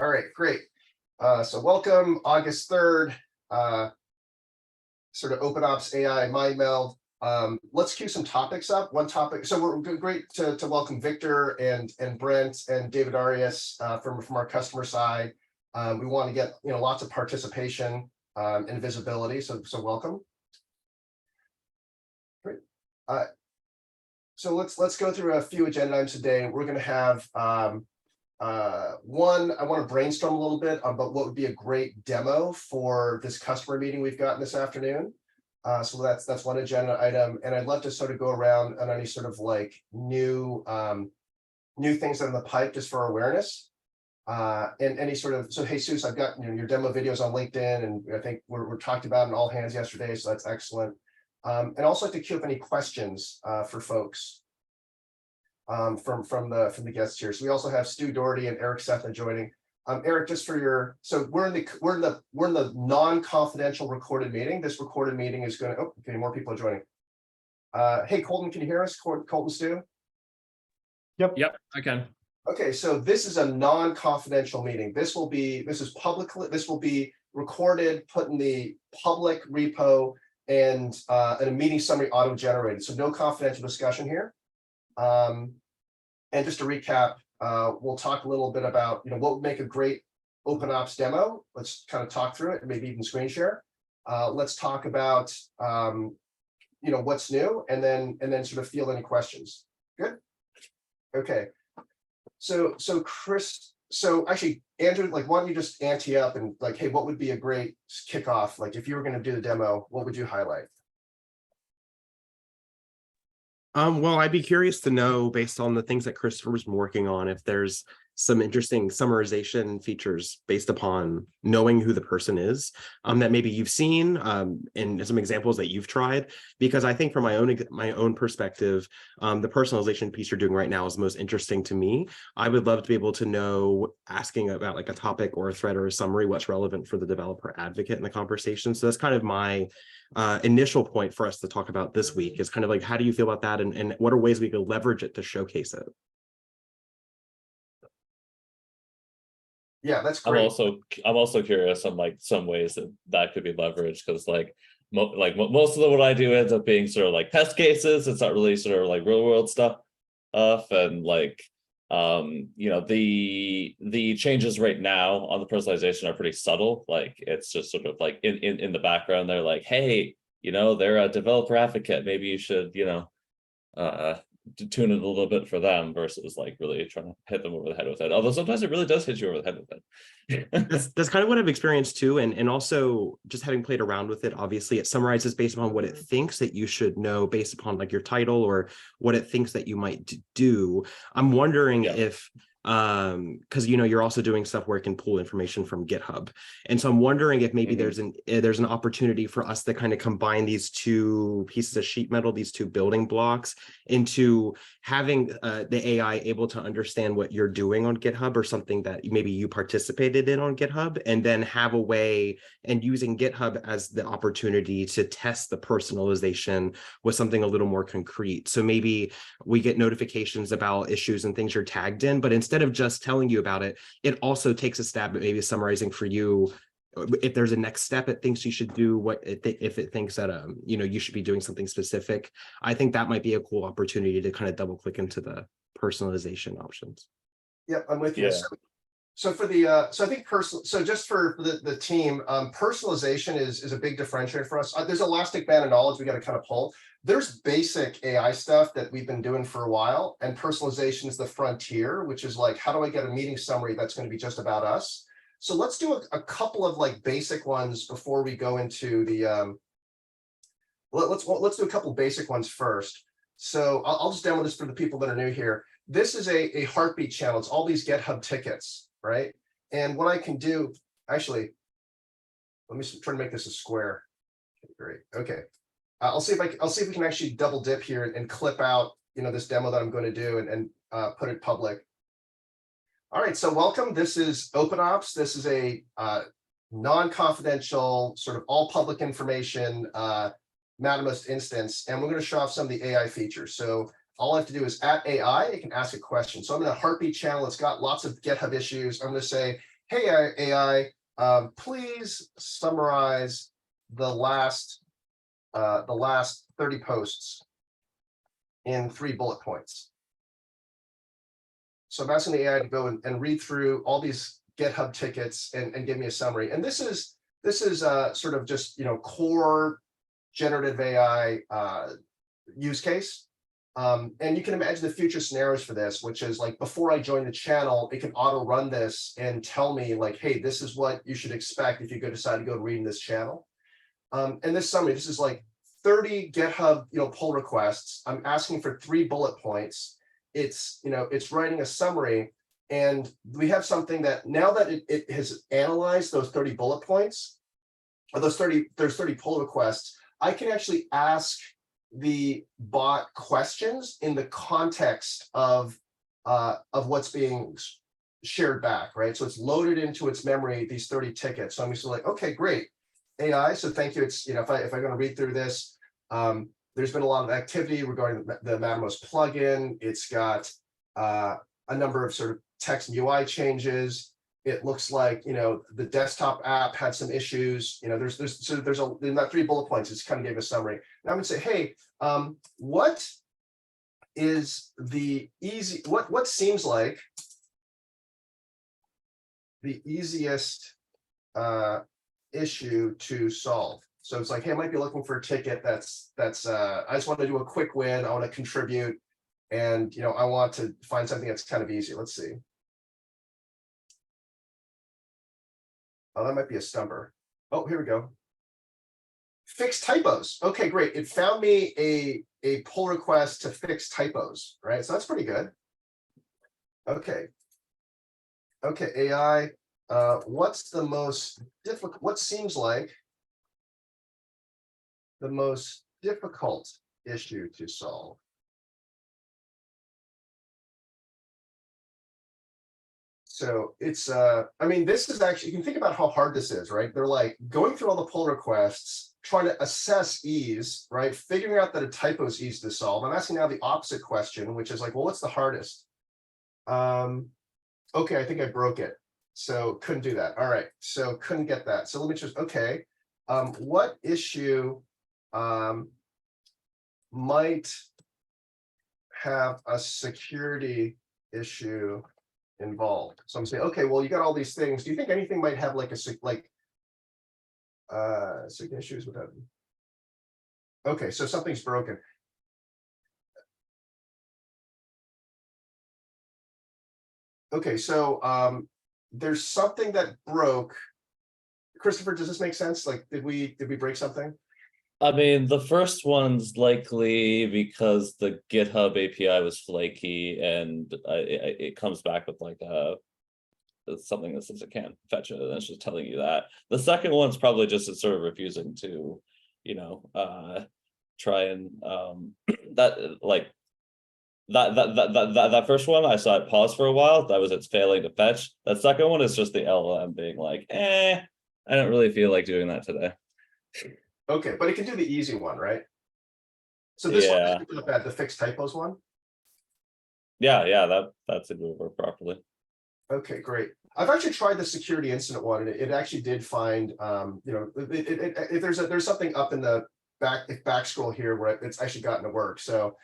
All right, great. So welcome, August 3rd, sort of OpenOps AI MindMeld. Let's cue some topics up. One topic. So we're great to welcome Victor and Brent and David Arias from our customer side. We want to get lots of participation and visibility. So welcome. Great. So let's go through a few agenda items today. We're going to have one, I want to brainstorm a little bit about what would be a great demo for this customer meeting we've gotten this afternoon. So that's one agenda item, and I'd love to sort of go around on any sort of like new things that are in the pipe just for awareness, and any sort of. So Jesus, I've got your demo videos on LinkedIn, and I think we're talked about in all hands yesterday, so that's excellent. And also like to queue up any questions for folks from the guests here. So we also have Stu Doherty and Eric Sethna joining. Eric, just for your, so we're in the non-confidential recorded meeting. This recorded meeting is going to, oh, okay, more people are joining. Hey, Colton, can you hear us? Colton, Stu? Yep, I can. Okay, so this is a non-confidential meeting. This will be recorded, put in the public repo, and a meeting summary auto-generated. So no confidential discussion here. And just to recap, we'll talk a little bit about what would make a great OpenOps demo. Let's kind of talk through it, and maybe even screen share. Let's talk about what's new, and then sort of field any questions. Good. Okay. So Chris, so actually Andrew, like, why don't you just ante up and like, hey, what would be a great kickoff? Like, if you were going to do the demo, what would you highlight? Well, I'd be curious to know, based on the things that Christopher's been working on, if there's some interesting summarization features based upon knowing who the person is, that maybe you've seen, and some examples that you've tried. Because I think from my own perspective, the personalization piece you're doing right now is most interesting to me. I would love to be able to know, asking about like a topic or a thread or a summary, what's relevant for the developer advocate in the conversation. So that's kind of my initial point for us to talk about this week, is kind of like, how do you feel about that, and what are ways we could leverage it to showcase it? Yeah, that's great. I'm also curious on like some ways that could be leveraged, because like most of what I do ends up being sort of like test cases. It's not really sort of like real world stuff, and like the changes right now on the personalization are pretty subtle. Like, it's just sort of like in the background, they're like, hey, they're a developer advocate, maybe you should tune it a little bit for them, versus like really trying to hit them over the head with it. Although sometimes it really does hit you over the head with it. That's kind of what I've experienced too. And also just having played around with it, obviously it summarizes based upon what it thinks that you should know based upon like your title or what it thinks that you might do. I'm wondering if, because you're also doing stuff where it can pull information from GitHub, and so I'm wondering if maybe there's an opportunity for us to kind of combine these two pieces of sheet metal, these two building blocks, into having the AI able to understand what you're doing on GitHub, or something that maybe you participated in on GitHub, and then have a way, and using GitHub as the opportunity to test the personalization with something a little more concrete. So maybe we get notifications about issues and things you're tagged in, but instead of just telling you about it, it also takes a stab at maybe summarizing for you if there's a next step it thinks you should do, if it thinks that you should be doing something specific. I think that might be a cool opportunity to kind of double click into the personalization options. Yep, I'm with you. Yeah. So for the so I think just for the team, personalization is a big differentiator for us. There's elastic band of knowledge we got to kind of pull. There's basic AI stuff that we've been doing for a while, and personalization is the frontier, which is like, how do I get a meeting summary that's going to be just about us? So let's do a couple of like basic ones before we go into the let's do a couple basic ones first. So I'll just demo this for the people that are new here. This is a heartbeat channel. It's all these GitHub tickets, right? And what I can do, actually, let me try to make this a square. Okay, great. Okay. I'll see if we can actually double dip here and clip out, this demo that I'm going to do and put it public. All right, so welcome. This is OpenOps. This is a non-confidential, sort of all public information Mattermost instance, and we're going to show off some of the AI features. So all I have to do is at AI, it can ask a question. So I'm in a heartbeat channel. It's got lots of GitHub issues. I'm going to say, hey, AI, please summarize the last 30 posts in 3 bullet points. So I'm asking the AI to go and read through all these GitHub tickets and give me a summary. And this is sort of just, you know, core generative AI use case. And you can imagine the future scenarios for this, which is like before I join the channel, it can auto run this and tell me like, hey, this is what you should expect if you decide to go reading this channel. And this summary, this is like 30 GitHub, you know, pull requests. I'm asking for 3 bullet points. It's, you know, it's writing a summary, and we have something that now that it has analyzed those 30 bullet points, or there's 30 pull requests, I can actually ask the bot questions in the context of what's being shared back, right? So it's loaded into its memory, these 30 tickets. So I'm just like, okay, great. AI, so thank you. It's, you know, if I'm going to read through this, there's been a lot of activity regarding the Mattermost plugin. It's got a number of sort of text and UI changes. It looks like, you know, the desktop app had some issues. You know, there's in that 3 bullet points, it's kind of gave a summary. Now I'm going to say, hey, what is the what seems like the easiest issue to solve? So it's like, hey, I might be looking for a ticket that's I just want to do a quick win. I want to contribute, and, you know, I want to find something that's kind of easy. Let's see. Oh, that might be a stumper. Oh, here we go. Fix typos. Okay, great. It found me a pull request to fix typos, right? So that's pretty good. Okay. Okay, AI. What's the most difficult? What seems like the most difficult issue to solve? So it's, I mean, this is actually, you can think about how hard this is, right? They're like going through all the pull requests, trying to assess ease, right? Figuring out that a typo is easy to solve. I'm asking now the opposite question, which is like, well, what's the hardest? Okay, I think I broke it. So couldn't do that. All right, so couldn't get that. So let me just, okay. What issue might have a security issue involved? So I'm saying, okay, well, you got all these things. Do you think anything might have like security issues with that? Okay, so something's broken. Okay, so there's something that broke. Christopher, does this make sense? Like, did we break something? I mean, the first one's likely because the GitHub API was flaky, and it comes back with like something that says it can't fetch it, and it's just telling you that. The second one's probably just it's sort of refusing to, you know, try and that first one I saw it pause for a while. That was it's failing to fetch. That second one is just the LLM being like, I don't really feel like doing that today. Okay, but it can do the easy one, right? So this one is not bad, the fixed typos one. Yeah, that's able to work properly. Okay, great. I've actually tried the security incident one, and it actually did find, you know, if there's something up in the back scroll here where it's actually gotten to work. So,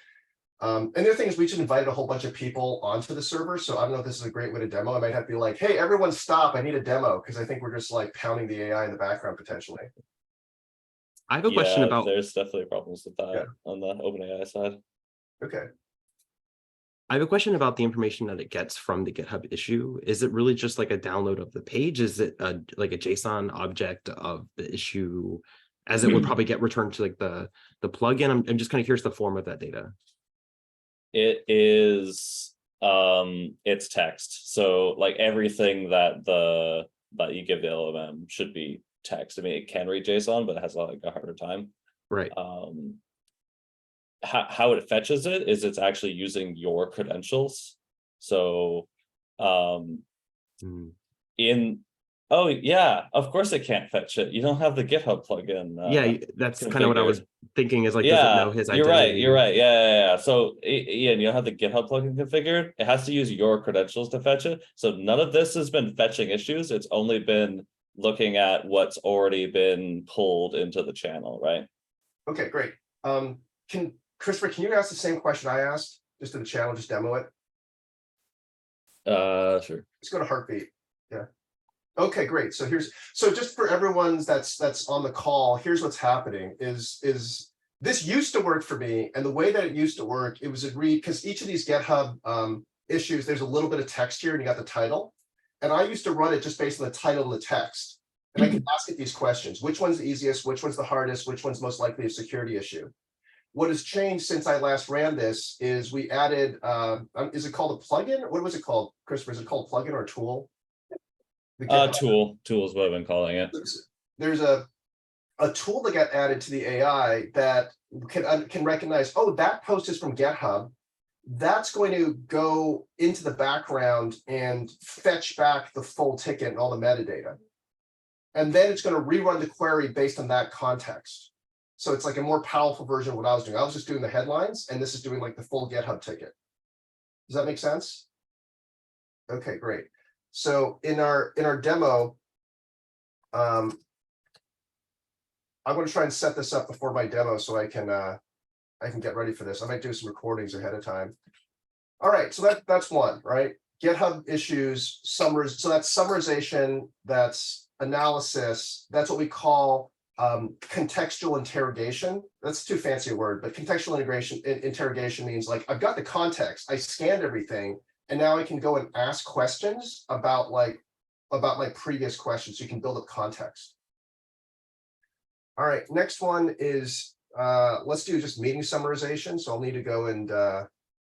and the other thing is we just invited a whole bunch of people onto the server. So I don't know if this is a great way to demo. I might have to be like, hey, everyone stop, I need a demo, because I think we're just like pounding the AI in the background potentially. I have a question about. There's definitely problems with that on the OpenAI side. Okay. I have a question about the information that it gets from the GitHub issue. Is it really just like a download of the page? Is it like a JSON object of the issue, as it would probably get returned to like the plugin? I'm just kind of curious the form of that data. It is it's text. So like everything that you give the LLM should be text. I mean, it can read JSON, but it has like a harder time. Right. How it fetches it is it's actually using your credentials. So in Oh yeah, of course it can't fetch it. You don't have the GitHub plugin. Yeah, that's kind of what I was configured. thinking is like, does it know Yeah, his you're right. identity? You're right. Yeah. So Ian, you don't have the GitHub plugin configured. It has to use your credentials to fetch it. So none of this has been fetching issues. It's only been looking at what's already been pulled into the channel, right? Okay, great. Christopher, can you ask the same question I asked, just to the channel, just demo it? Sure. Let's go to Heartbeat. Yeah. Okay, great. So just for everyone that's on the call, here's what's happening is this used to work for me. And the way that it used to work, it was agreed, because each of these GitHub issues, there's a little bit of text here and you got the title. And I used to run it just based on the title and the text. And I could ask it these questions: which one's the easiest, which one's the hardest, which one's most likely a security issue. What has changed since I last ran this is we added, is it called a plugin? What was it called, Christopher? Is it called plugin or a tool? Tool is what I've been calling it. There's a tool that got added to the AI that can recognize, oh, that post is from GitHub. That's going to go into the background and fetch back the full ticket and all the metadata. And then it's going to rerun the query based on that context. So it's like a more powerful version of what I was doing. I was just doing the headlines, and this is doing like the full GitHub ticket. Does that make sense? Okay, great. So in our demo, I'm going to try and set this up before my demo so I can get ready for this. I might do some recordings ahead of time. All right, so that's one, right? GitHub issues, so that's summarization, that's analysis, that's what we call contextual interrogation. That's too fancy a word, but contextual interrogation means like I've got the context, I scanned everything, and now I can go and ask questions about my previous questions, so you can build up context. All right, next one is let's do just meeting summarization. So I'll need to go and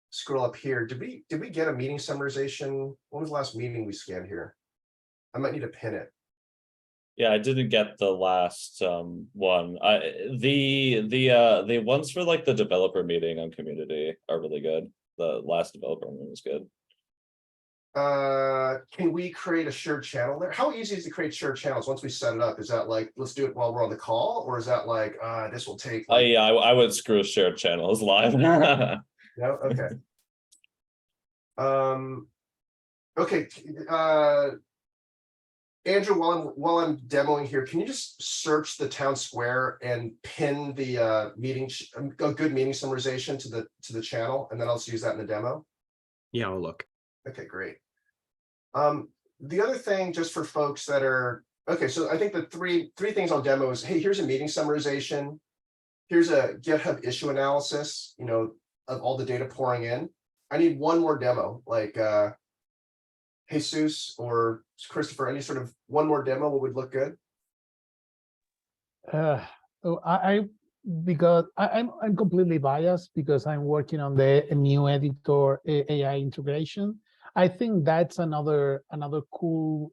scroll up here. Did we get a meeting summarization? When was the last meeting we scanned here? I might need to pin it. Yeah, I didn't get the last one. The ones for like the developer meeting on community are really good. The last developer one was good. Can we create a shared channel there? How easy is to create shared channels once we set it up? Is that like, let's do it while we're on the call, or is that like this will take like... Yeah, I would screw shared channels live. No, okay. Okay, Andrew, while I'm demoing here, can you just search the town square and pin the a good meeting summarization to the channel, and then I'll just use that in the demo? Yeah, I'll look. Okay, great. The other thing, just for folks that are okay, so I think the three things I'll demo is, hey, here's a meeting summarization, here's a GitHub issue analysis, of all the data pouring in. I need one more demo, like Jesus or Christopher, any sort of one more demo, what would look good? Because I'm completely biased because I'm working on the new editor AI integration. I think that's another cool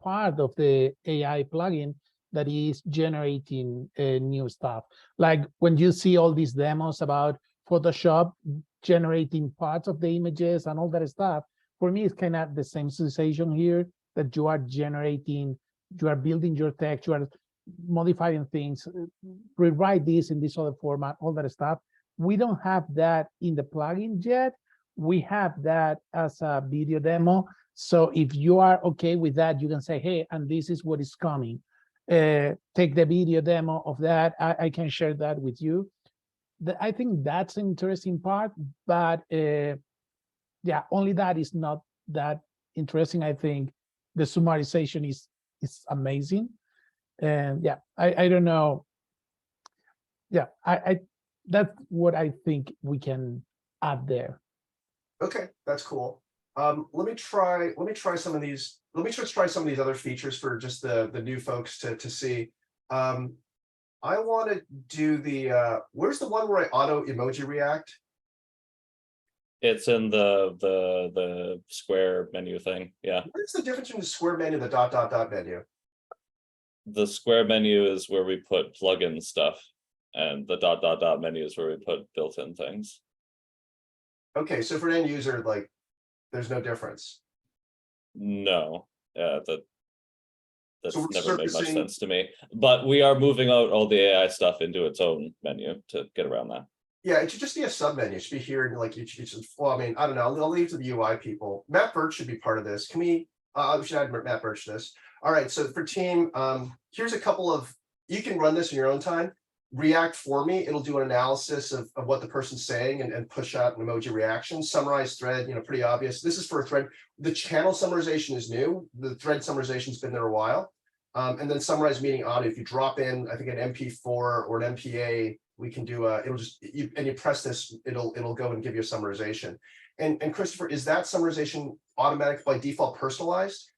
part of the AI plugin that is generating new stuff. Like when you see all these demos about Photoshop generating parts of the images and all that stuff, for me, it's kind of the same sensation here, that you are generating, you are building your text, you are modifying things, rewrite this in this other format, all that stuff. We don't have that in the plugin yet. We have that as a video demo. So if you are okay with that, you can say, hey, and this is what is coming. Take the video demo of that. I can share that with you. I think that's an interesting part, but yeah, only that is not that interesting. I think the summarization is amazing. And yeah, I don't know. Yeah, I that's what I think we can add there. Okay, that's cool. Let me try some of these. Let me just try some of these other features for just the new folks to see. I want to do the where's the one where I auto emoji react? It's in the square menu thing. Yeah. What's the difference between the square menu and the ... menu? The square menu is where we put plugin stuff, and the ... menu is where we put built-in things. Okay, so for an end user, like, there's no difference. No, That's So we're never made much surfacing- sense to me. But we are moving out all the AI stuff into its own menu to get around that. Yeah, it should just be a sub-menu. It should be here and like you should, well, I mean, I don't know. I'll leave to the UI people. Matt Birch should be part of this. Can we should add Matt Birch to this. All right, so for team, here's a couple of, you can run this in your own time. React for me, it'll do an analysis of what the person's saying and push out an emoji reaction. Summarize thread, pretty obvious. This is for a thread. The channel summarization is new. The thread summarization's been there a while. And then summarize meeting audio. If you drop in, I think an MP4 or an MPA, we can do it'll just, you press this, it'll go and give you a summarization. And Christopher, is that summarization automatic by default personalized?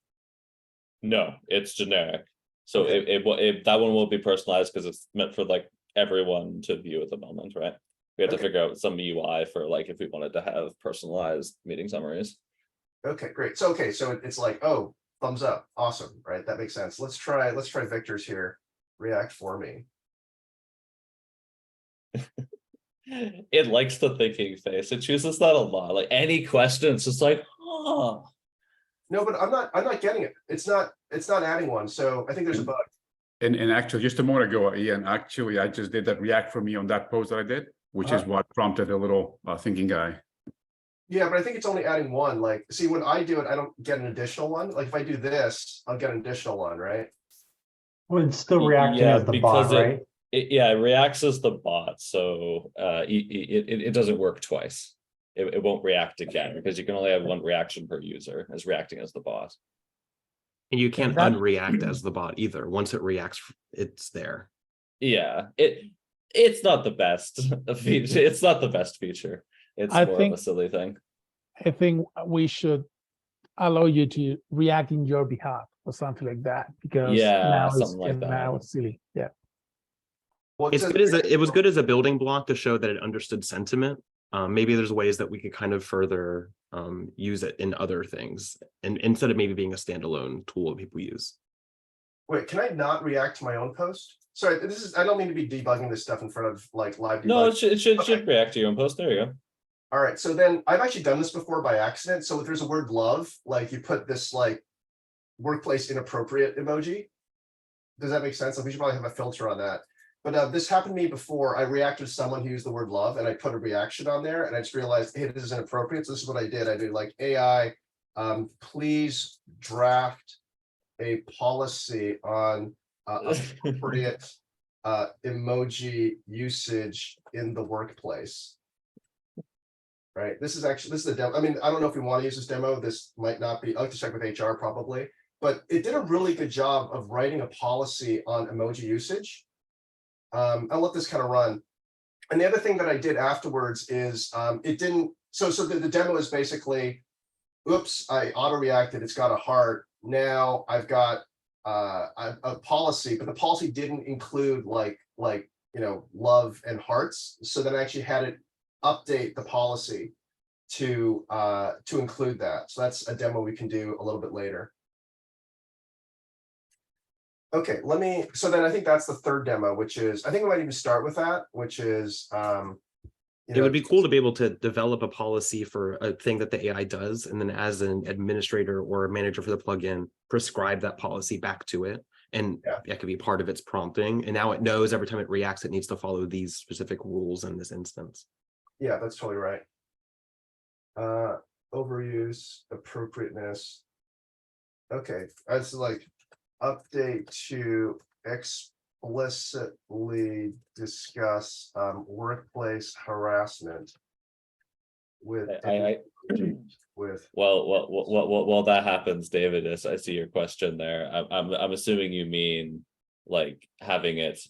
No, it's generic. So Okay. that one will be personalized because it's meant for like everyone to view at the moment, right? We have to figure out some UI for like if we wanted to have personalized meeting summaries. Okay, great. So so it's like, oh, thumbs up, awesome, right? That makes sense. Let's try Victor's here. React for me. It likes the thinking face. It chooses that a lot. Like any question, it's just like, oh. No, but I'm not getting it. It's not adding one. So I think there's a bug. And actually, just a moment ago, Ian, actually, I just did that React for me on that post that I did, which is what prompted a little thinking guy. Yeah, but I think it's only adding one. Like, see, when I do it, I don't get an additional one. Like if I do this, I'll get an additional one, right? Well, it's still reacting as the bot, right? It reacts as the bot, so it doesn't work twice. It won't react again because you can only have one reaction per user as reacting as the bot. And you can't unreact as the bot either. Once it reacts, it's there. Yeah, it's not the best feature. It's not the best feature. It's more of a silly thing. I think we should allow you to react in your behalf or something like that, because now it's silly. Yeah. Well, It's good as it was good as a building block to show that it understood sentiment. Maybe there's ways that we could kind of further use it in other things, and instead of maybe being a standalone tool people use. Wait, can I not react to my own post? Sorry, I don't mean to be debugging this stuff in front of like live debug. No, it should react to your own post. There you go. All right, so then I've actually done this before by accident. So if there's a word love, like you put this like workplace inappropriate emoji. Does that make sense? Like, we should probably have a filter on that. But this happened to me before. I reacted to someone who used the word love and I put a reaction on there and I just realized, hey, this is inappropriate. So this is what I did. I did like AI, please draft a policy on appropriate emoji usage in the workplace. Right. This is a demo. I mean, I don't know if we want to use this demo. This might not be. I'll have to check with HR probably, but it did a really good job of writing a policy on emoji usage. I'll let this kind of run. And the other thing that I did afterwards is it didn't. So the demo is basically, oops, I auto reacted. It's got a heart. Now I've got a policy, but the policy didn't include like love and hearts. So then I actually had it update the policy to include that. So that's a demo we can do a little bit later. Okay, so then I think that's the third demo, which is, I think we might even start with that, which is, it would be cool to be able to develop a policy for a thing that the AI does, and then as an administrator or a manager for the plugin, prescribe that policy back to it. And that could be part of its prompting. And now it knows every time it reacts, it needs to follow these specific rules in this instance. Yeah, that's totally right. Overuse, appropriateness. Okay, that's like update to explicitly discuss workplace harassment with While that happens, David, as I see your question there, I'm assuming you mean like having it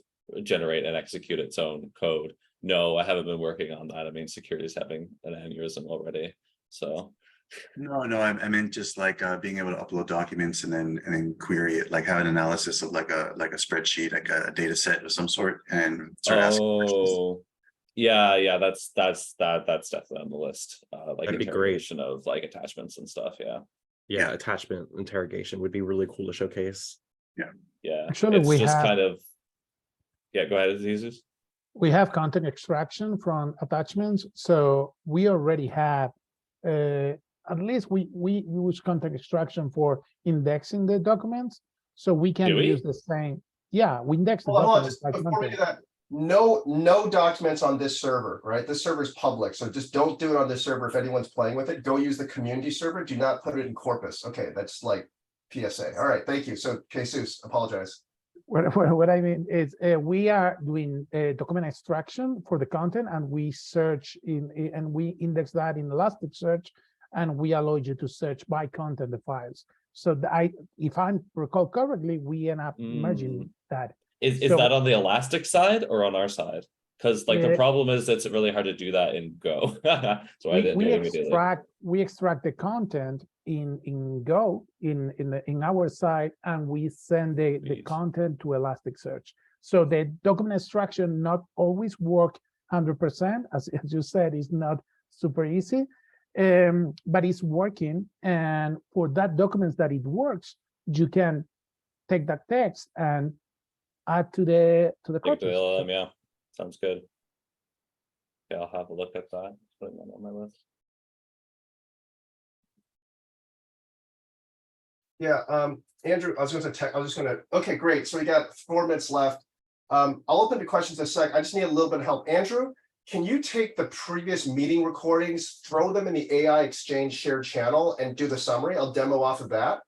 generate and execute its own code. No, I haven't been working on that. I mean, security is having an aneurysm already. So no, I meant just like being able to upload documents and then query it, like have an analysis of like a spreadsheet, like a data set of some sort, and start asking questions. Yeah, that's definitely on the list. Like that'd be great. Of like attachments and stuff. Yeah, attachment interrogation would be really cool to showcase. Yeah. Actually, it's just kind of. Yeah, go ahead, Jesus. We have content extraction from attachments, so we already have at least we use content extraction for indexing the documents, So we can Do we? use the same. Yeah, we index the Hold on, documents just by before we do content. that, no documents on this server, right? This server is public, so just don't do it on this server if anyone's playing with it. Go use the community server. Do not put it in Corpus. Okay, that's like PSA. All right, thank you. So Jesus, apologize. What I mean is we are doing document extraction for the content, and we search and we index that in Elasticsearch, and we allow you to search by content the files. So if I recall correctly, we end up merging that. Is So- that on the Elastic side or on our side? Because like the Uh, problem is it's really hard to do that in Go. So I didn't do it immediately. we extract the content in Go in our side, and we send the Sweet. content to Elasticsearch. So the document extraction not always work 100%, as you said, is not super easy, but it's working. And for that documents that it works, you can take that text and add to the Take the corpus. LLM, yeah, sounds good. Yeah, I'll have a look at that. Putting that on my list. Yeah, Andrew, okay, great. So we got 4 minutes left. I'll open to questions in a sec. I just need a little bit of help. Andrew, can you take the previous meeting recordings, throw them in the AI Exchange shared channel and do the summary? I'll demo off of that.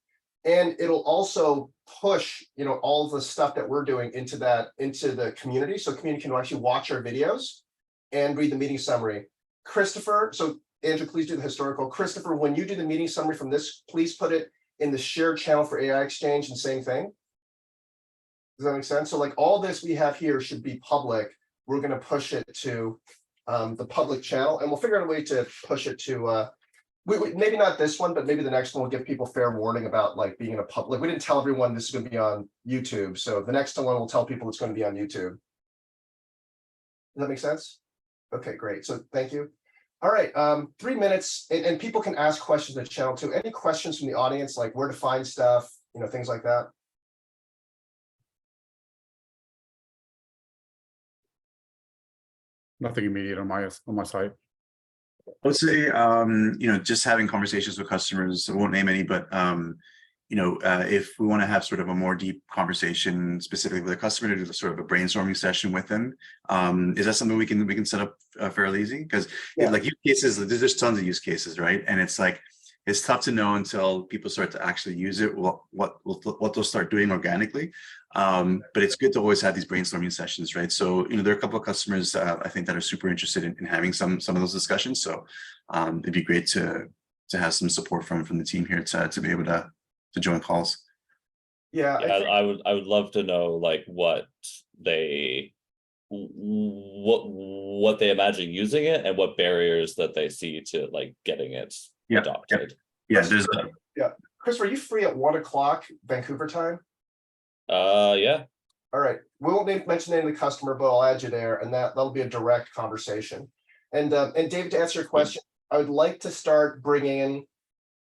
And it'll also push, all the stuff that we're doing into the community. So community can actually watch our videos and read the meeting summary. Christopher, so Andrew, please do the historical. Christopher, when you do the meeting summary from this, please put it in the shared channel for AI Exchange and same thing. Does that make sense? So like all this we have here should be public. We're going to push it to the public channel, and we'll figure out a way to push it to maybe not this one, but maybe the next one will give people fair warning about like being in a public. We didn't tell everyone this is going to be on YouTube, so the next one will tell people it's going to be on YouTube. Does that make sense? Okay, great. So thank you. All right, 3 minutes, and people can ask questions in the channel too. Any questions from the audience, like where to find stuff, things like that? Nothing immediate on my side. I would say, just having conversations with customers. I won't name any, but if we want to have sort of a more deep conversation specifically with a customer, to do sort of a brainstorming session with them, is that something we can set up fairly easy? Because like use cases, there's tons of use cases, right? And it's like it's tough to know until people start to actually use it, what they'll start doing organically. But it's good to always have these brainstorming sessions, right? So there are a couple of customers I think that are super interested in having some of those discussions. So it'd be great to have some support from the team here to be able to join calls. Yeah, I would love to know like what they imagine using it and what barriers that they see to like getting it adopted. Yeah, Chris, are you free at 1 o'clock Vancouver time? Yeah. All right, we won't mention the name of the customer, but I'll add you there, and that'll be a direct conversation. And David, to answer your question, I would like to start bringing in.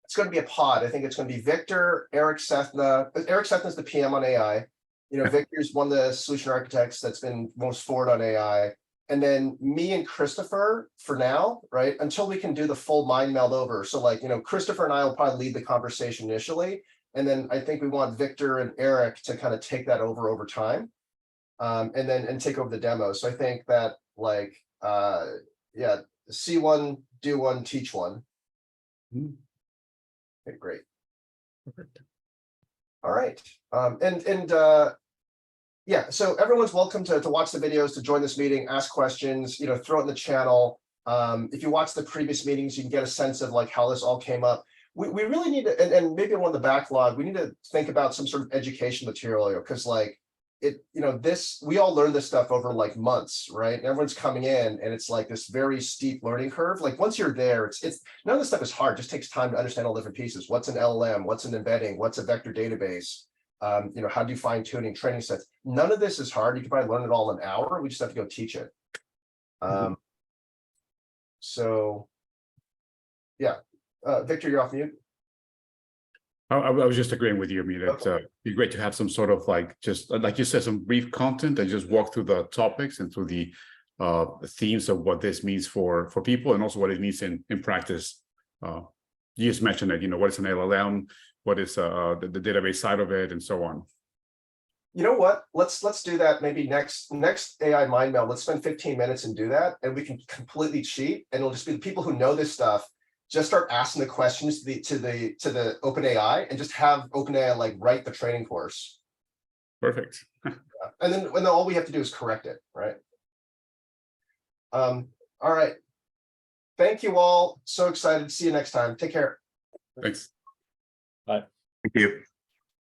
It's going to be a pod. I think it's going to be Victor, Eric Sethna. Eric Sethna is the PM on AI. Victor's one of the solution architects that's been most forward on AI. And then me and Christopher for now, right? Until we can do the full mind meld over. So like, Christopher and I will probably lead the conversation initially. And then I think we want Victor and Eric to kind of take that over time. And take over the demo. So I think that like, see one, do one, teach one. Okay, great. Perfect. All right. So everyone's welcome to watch the videos, to join this meeting, ask questions, throw it in the channel. If you watch the previous meetings, you can get a sense of like how this all came up. We really need to, and maybe on the backlog, we need to think about some sort of education material here, because like we all learn this stuff over like months, right? And everyone's coming in and it's like this very steep learning curve. Like once you're there, it's none of this stuff is hard. It just takes time to understand all different pieces. What's an LLM? What's an embedding? What's a vector database? How do you fine tuning training sets? None of this is hard. You can probably learn it all in an hour. We just have to go teach it. So yeah, Victor, you're off mute. I was just agreeing with you. I mean, it'd be great to have some sort of like, just like you said, some brief content and just walk through the topics and through the themes of what this means for people, and also what it means in practice. You just mentioned that, what is an LLM? what is the database side of it, and so on. You know what? Let's do that maybe next AI MindMeld. Let's spend 15 minutes and do that, and we can completely cheat, and it'll just be the people who know this stuff just start asking the questions to the OpenAI, and just have OpenAI like write the training course. Perfect. And then all we have to do is correct it, right? All right. Thank you all. So excited to see you next time. Take care. Thanks. Bye. Thank you.